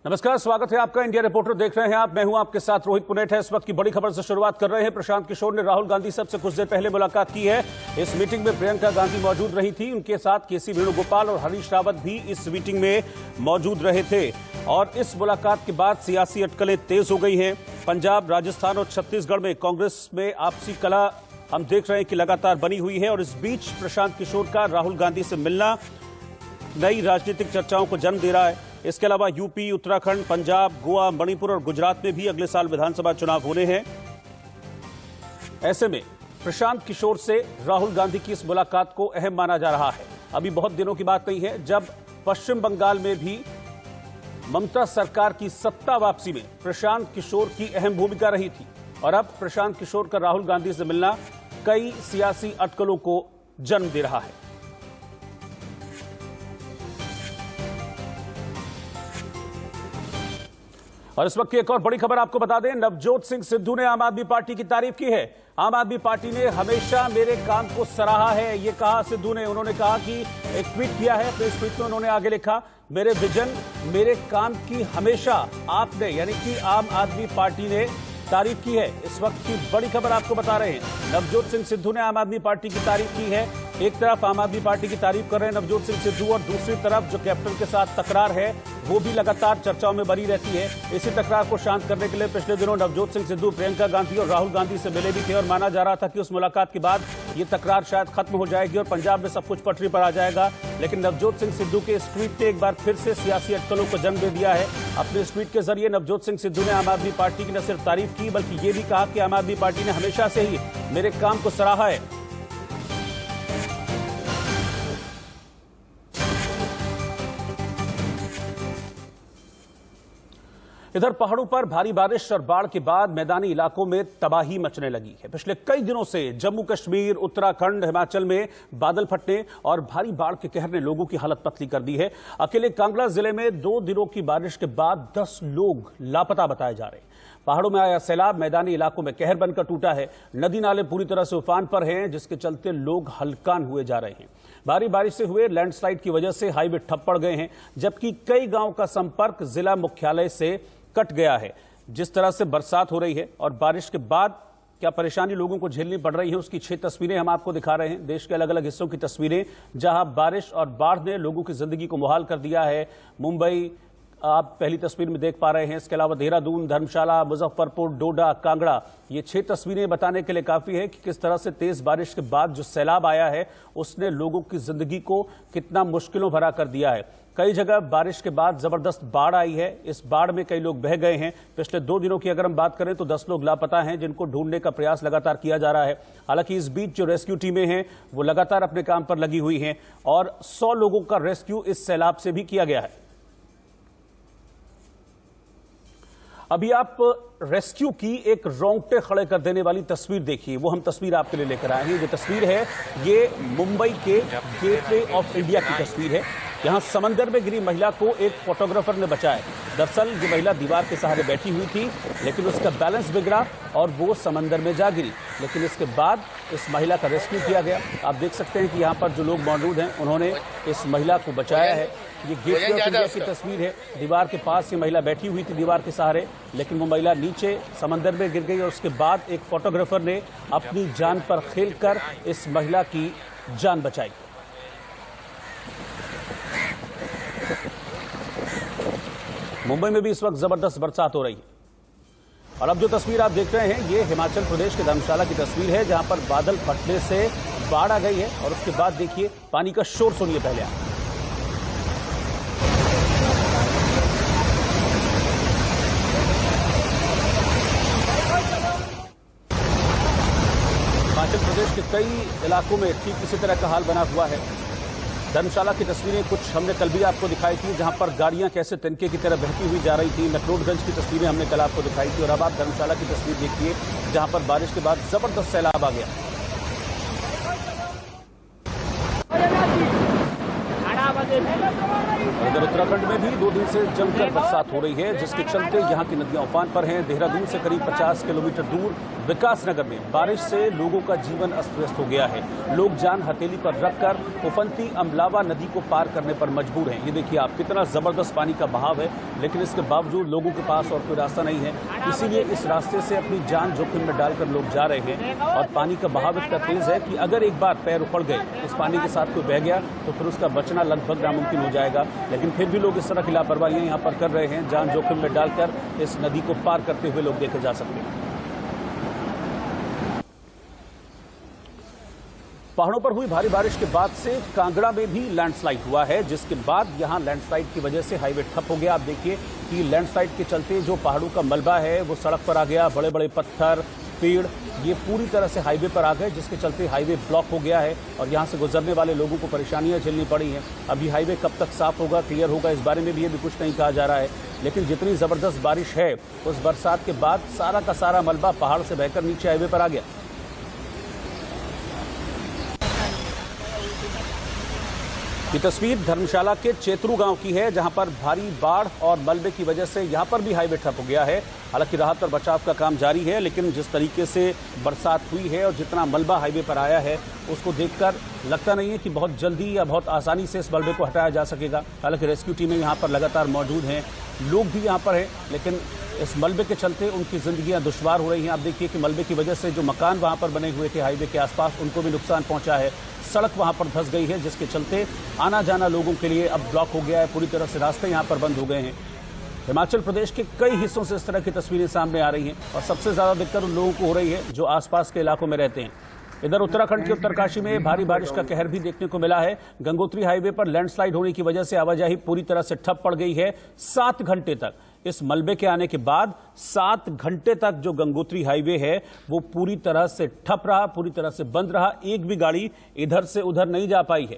नमस्कार, स्वागत है आपका। इंडिया रिपोर्टर देख रहे हैं आप। मैं हूं आपके साथ रोहित पुनेट है। इस वक्त की बड़ी खबर से शुरुआत कर रहे हैं। प्रशांत किशोर ने राहुल गांधी साहब से कुछ देर पहले मुलाकात की है। इस मीटिंग में प्रियंका गांधी मौजूद रही थी। उनके साथ केसी वेणुगोपाल और हरीश रावत भी इस मीटिंग में मौजूद रहे थे। और इस मुलाकात के बाद सियासी अटकलें तेज हो गई हैं। पंजाब, राजस्थान और छत्तीसगढ़ में कांग्रेस में आपसी कलह हम देख रहे हैं कि लगातार बनी हुई है। और इस बीच प्रशांत किशोर का राहुल गांधी से मिलना नई राजनीतिक चर्चाओं को जन्म दे रहा है। इसके अलावा यूपी, उत्तराखंड, पंजाब, गोवा, मणिपुर और गुजरात में भी अगले साल विधानसभा चुनाव होने हैं। ऐसे में प्रशांत किशोर से राहुल गांधी की इस मुलाकात को अहम माना जा रहा है। अभी बहुत दिनों की बात नहीं है जब पश्चिम बंगाल में भी ममता सरकार की सत्ता वापसी में प्रशांत किशोर की अहम भूमिका रही थी। और अब प्रशांत किशोर का राहुल गांधी से मिलना कई सियासी अटकलों को जन्म दे रहा है। और इस वक्त की एक और बड़ी खबर आपको बता दें, नवजोत सिंह सिद्धू ने आम आदमी पार्टी की तारीफ की है। आम आदमी पार्टी ने हमेशा मेरे काम को सराहा है, ये कहा सिद्धू ने। उन्होंने कहा कि एक ट्वीट किया है, तो इस ट्वीट में उन्होंने आगे लिखा, मेरे विजन, मेरे काम की हमेशा आपने यानी कि आम आदमी पार्टी ने तारीफ की है। इस वक्त की बड़ी खबर आपको बता रहे हैं, नवजोत सिंह सिद्धू ने आम आदमी पार्टी की तारीफ की है। एक तरफ आम आदमी पार्टी की तारीफ कर रहे हैं नवजोत सिंह सिद्धू, और दूसरी तरफ जो कैप्टन के साथ तकरार है वो भी लगातार चर्चाओं में बनी रहती है। इसी तकरार को शांत करने के लिए पिछले दिनों नवजोत सिंह सिद्धू प्रियंका गांधी और राहुल गांधी से मिले भी थे। और माना जा रहा था कि उस मुलाकात के बाद ये तकरार शायद खत्म हो जाएगी और पंजाब में सब कुछ पटरी पर आ जाएगा। लेकिन नवजोत सिंह सिद्धू के इस ट्वीट ने एक बार फिर से सियासी अटकलों को जन्म दे दिया है। अपने इस ट्वीट के जरिए नवजोत सिंह सिद्धू ने आम आदमी पार्टी की न सिर्फ तारीफ की बल्कि ये भी कहा कि आम आदमी पार्टी ने हमेशा से ही मेरे काम को सराहा है। इधर पहाड़ों पर भारी बारिश और बाढ़ के बाद मैदानी इलाकों में तबाही मचने लगी है। पिछले कई दिनों से जम्मू कश्मीर, उत्तराखंड, हिमाचल में बादल फटने और भारी बाढ़ के कहर ने लोगों की हालत पतली कर दी है। अकेले कांगड़ा जिले में 2 दिनों की बारिश के बाद 10 लोग लापता बताए जा रहे हैं। पहाड़ों में आया सैलाब मैदानी इलाकों में कहर बनकर टूटा है। नदी नाले पूरी तरह से उफान पर हैं, जिसके चलते लोग हलकान हुए जा रहे हैं। भारी बारिश से हुए लैंडस्लाइड की वजह से हाईवे ठप पड़ गए हैं, जबकि कई गांवों का संपर्क जिला मुख्यालय से कट गया है। जिस तरह से बरसात हो रही है और बारिश के बाद क्या परेशानी लोगों को झेलनी पड़ रही है, उसकी 6 तस्वीरें हम आपको दिखा रहे हैं। देश के अलग अलग हिस्सों की तस्वीरें जहां बारिश और बाढ़ ने लोगों की जिंदगी को मुहाल कर दिया है। मुंबई आप पहली तस्वीर में देख पा रहे हैं। इसके अलावा देहरादून, धर्मशाला, मुजफ्फरपुर, डोडा, कांगड़ा, ये 6 तस्वीरें बताने के लिए काफी है कि किस तरह से तेज बारिश के बाद जो सैलाब आया है उसने लोगों की जिंदगी को कितना मुश्किलों भरा कर दिया है। कई जगह बारिश के बाद जबरदस्त बाढ़ आई है। इस बाढ़ में कई लोग बह गए हैं। पिछले 2 दिनों की अगर हम बात करें तो 10 लोग लापता हैं, जिनको ढूंढने का प्रयास लगातार किया जा रहा है। हालांकि इस बीच जो रेस्क्यू टीमें हैं वो लगातार अपने काम पर लगी हुई हैं और 100 लोगों का रेस्क्यू इस सैलाब से भी किया गया है। अभी आप रेस्क्यू की एक रोंगटे खड़े कर देने वाली तस्वीर देखिए, वो हम तस्वीर आपके लिए लेकर आए हैं। ये तस्वीर है, ये मुंबई के गेटवे ऑफ इंडिया की तस्वीर है। यहां समंदर में गिरी महिला को एक फोटोग्राफर ने बचाया। दरअसल ये महिला दीवार के सहारे बैठी हुई थी, लेकिन उसका बैलेंस बिगड़ा और वो समंदर में जा गिरी। लेकिन इसके बाद इस महिला का रेस्क्यू किया गया। आप देख सकते हैं कि यहाँ पर जो लोग मौजूद हैं उन्होंने इस महिला को बचाया है। ये गेटवे ऑफ इंडिया की तस्वीर है। दीवार के पास ये महिला बैठी हुई थी दीवार के सहारे, लेकिन वो महिला नीचे समंदर में गिर गई और उसके बाद एक फोटोग्राफर ने अपनी जान पर खेलकर इस महिला की जान बचाई। मुंबई में भी इस वक्त जबरदस्त बरसात हो रही है। और अब जो तस्वीर आप देख रहे हैं ये हिमाचल प्रदेश के धर्मशाला की तस्वीर है, जहां पर बादल फटने से बाढ़ आ गई है और उसके बाद देखिए पानी का शोर सुनिए पहले आप। हिमाचल प्रदेश के कई इलाकों में ठीक इसी तरह का हाल बना हुआ है। धर्मशाला की तस्वीरें कुछ हमने कल भी आपको दिखाई थी, जहां पर गाड़ियां कैसे तिनके की तरह बहती हुई जा रही थी। मैक्लोडगंज की तस्वीरें हमने कल आपको दिखाई थी। और अब आप धर्मशाला की तस्वीर देखिए, जहां पर बारिश के बाद जबरदस्त सैलाब आ गया। इधर उत्तराखंड में भी 2 दिन से जमकर बरसात हो रही है, जिसके चलते यहां की नदियां उफान पर हैं। देहरादून से करीब 50 किलोमीटर दूर विकासनगर में बारिश से लोगों का जीवन अस्त व्यस्त हो गया है। लोग जान हथेली पर रखकर उफनती अमलावा नदी को पार करने पर मजबूर हैं। ये देखिए आप, कितना जबरदस्त पानी का बहाव है, लेकिन इसके बावजूद लोगों के पास और कोई रास्ता नहीं है। इसीलिए इस रास्ते से अपनी जान जोखिम में डालकर लोग जा रहे हैं। और पानी का बहाव इतना तेज है कि अगर एक बार पैर उखड़ गए, इस पानी के साथ कोई बह गया तो फिर उसका बचना लगभग नामुमकिन हो जाएगा। लेकिन फिर भी लोग इस तरह की लापरवाही यहाँ पर कर रहे हैं। जान जोखिम में डालकर इस नदी को पार करते हुए लोग देखे जा सकते हैं। पहाड़ों पर हुई भारी बारिश के बाद से कांगड़ा में भी लैंडस्लाइड हुआ है, जिसके बाद यहां लैंडस्लाइड की वजह से हाईवे ठप हो गया। आप देखिए कि लैंडस्लाइड के चलते जो पहाड़ों का मलबा है वो सड़क पर आ गया। बड़े बड़े पत्थर, पेड़ ये पूरी तरह से हाईवे पर आ गए, जिसके चलते हाईवे ब्लॉक हो गया है और यहां से गुजरने वाले लोगों को परेशानियां झेलनी पड़ी हैं। अभी हाईवे कब तक साफ होगा, क्लियर होगा, इस बारे में भी अभी कुछ नहीं कहा जा रहा है। लेकिन जितनी जबरदस्त बारिश है, उस बरसात के बाद सारा का सारा मलबा पहाड़ से बहकर नीचे हाईवे पर आ गया। ये तस्वीर धर्मशाला के चेतरू गांव की है, जहां पर भारी बाढ़ और मलबे की वजह से यहां पर भी हाईवे ठप हो गया है। हालांकि राहत और बचाव का काम जारी है, लेकिन जिस तरीके से बरसात हुई है और जितना मलबा हाईवे पर आया है, उसको देखकर लगता नहीं है कि बहुत जल्दी या बहुत आसानी से इस मलबे को हटाया जा सकेगा। हालांकि रेस्क्यू टीमें यहाँ पर लगातार मौजूद हैं, लोग भी यहाँ पर हैं, लेकिन इस मलबे के चलते उनकी जिंदगियां दुश्वार हो रही हैं। आप देखिए कि मलबे की वजह से जो मकान वहां पर बने हुए थे हाईवे के आसपास, उनको भी नुकसान पहुंचा है। सड़क वहां पर धंस गई है, जिसके चलते आना जाना लोगों के लिए अब ब्लॉक हो गया है। पूरी तरह से रास्ते यहां पर बंद हो गए हैं। हिमाचल प्रदेश के कई हिस्सों से इस तरह की तस्वीरें सामने आ रही हैं और सबसे ज्यादा दिक्कत उन लोगों को हो रही है जो आसपास के इलाकों में रहते हैं। इधर उत्तराखंड के उत्तरकाशी में भारी बारिश का कहर भी देखने को मिला है। गंगोत्री हाईवे पर लैंडस्लाइड होने की वजह से आवाजाही पूरी तरह से ठप पड़ गई है। 7 घंटे तक इस मलबे के आने के बाद 7 घंटे तक जो गंगोत्री हाईवे है वो पूरी तरह से ठप रहा, पूरी तरह से बंद रहा। एक भी गाड़ी इधर से उधर नहीं जा पाई है।